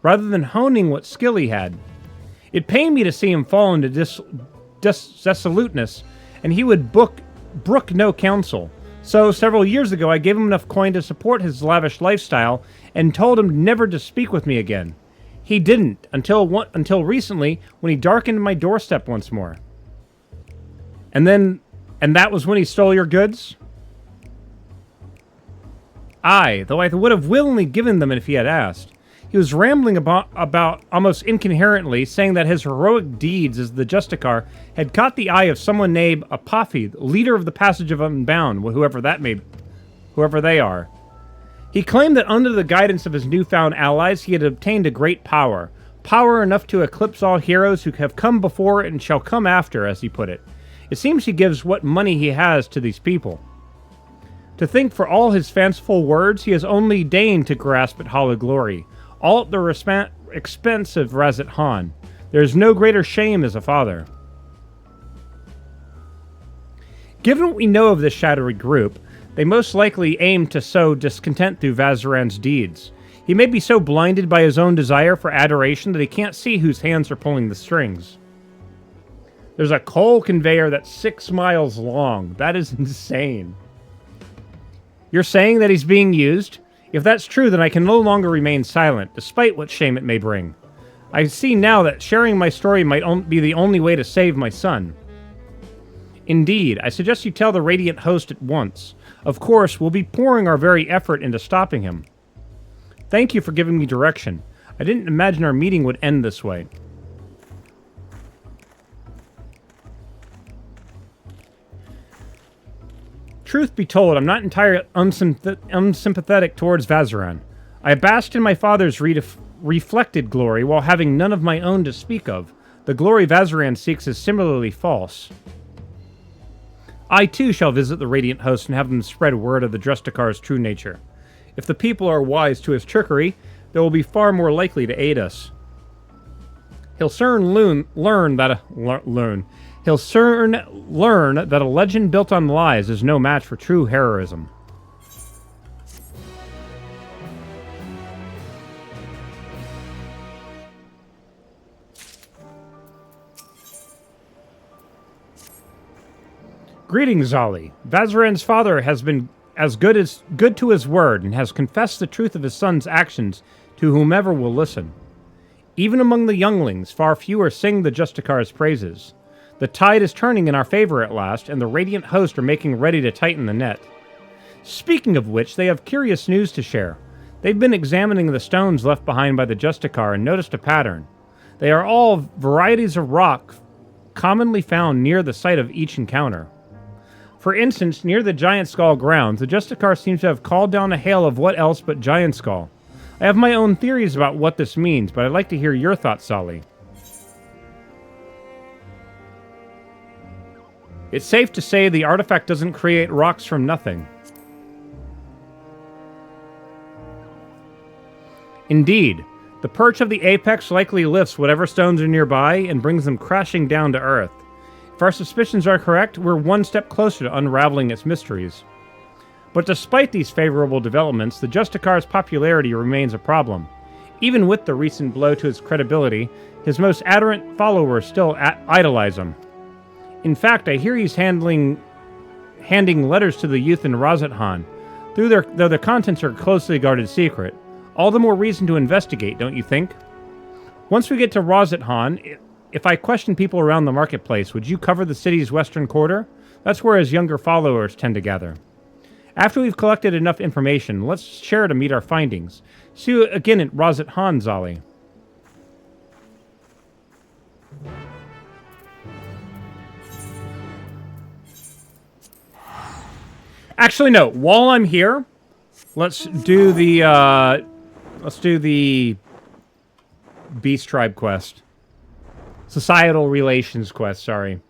rather than honing what skill he had. It pained me to see him fall into dissoluteness, and he would brook no counsel. So, several years ago, I gave him enough coin to support his lavish lifestyle and told him never to speak with me again. He didn't, until recently, when he darkened my doorstep once more. And that was when he stole your goods? Aye, though I would have willingly given them if he had asked. He was rambling about almost incoherently, saying that his heroic deeds as the Justicar had caught the eye of someone named Apophis, leader of the Passage of Unbound, whoever they are. He claimed that under the guidance of his newfound allies, he had obtained a great power. Power enough to eclipse all heroes who have come before and shall come after, as he put it. It seems he gives what money he has to these people. To think for all his fanciful words, he has only deigned to grasp at hollow glory, all at the expense of Razat Han. There is no greater shame as a father. Given what we know of this shadowy group, they most likely aim to sow discontent through Vazaran's deeds. He may be so blinded by his own desire for adoration that he can't see whose hands are pulling the strings. There's a coal conveyor that's 6 miles long. That is insane. You're saying that he's being used? If that's true, then I can no longer remain silent, despite what shame it may bring. I see now that sharing my story might be the only way to save my son. Indeed, I suggest you tell the Radiant Host at once. Of course, we'll be pouring our very effort into stopping him. Thank you for giving me direction. I didn't imagine our meeting would end this way. Truth be told, I'm not entirely unsympathetic towards Vazaran. I basked in my father's reflected glory while having none of my own to speak of. The glory Vazaran seeks is similarly false. I too shall visit the Radiant Host and have them spread word of the Justicar's true nature. If the people are wise to his trickery, they will be far more likely to aid us. He'll soon learn that a legend built on lies is no match for true heroism. Greetings, Zali. Vazaran's father has been as good to his word and has confessed the truth of his son's actions to whomever will listen. Even among the younglings, far fewer sing the Justicar's praises. The tide is turning in our favor at last, and the Radiant Host are making ready to tighten the net. Speaking of which, they have curious news to share. They've been examining the stones left behind by the Justicar and noticed a pattern. They are all varieties of rock commonly found near the site of each encounter. For instance, near the Giant Skull grounds, the Justicar seems to have called down a hail of what else but Giant Skull. I have my own theories about what this means, but I'd like to hear your thoughts, Zali. It's safe to say the artifact doesn't create rocks from nothing. Indeed, the perch of the apex likely lifts whatever stones are nearby and brings them crashing down to Earth. If our suspicions are correct, we're one step closer to unraveling its mysteries. But despite these favorable developments, the Justicar's popularity remains a problem. Even with the recent blow to his credibility, his most adherent followers still idolize him. In fact, I hear he's handing letters to the youth in Razat Han, though their contents are a closely guarded secret. All the more reason to investigate, don't you think? Once we get to Razat Han, if I question people around the marketplace, would you cover the city's western quarter? That's where his younger followers tend to gather. After we've collected enough information, let's share to meet our findings. See you again at Razat Han, Zali. Actually, no. While I'm here, let's do the Beast Tribe quest. Societal Relations quest, sorry.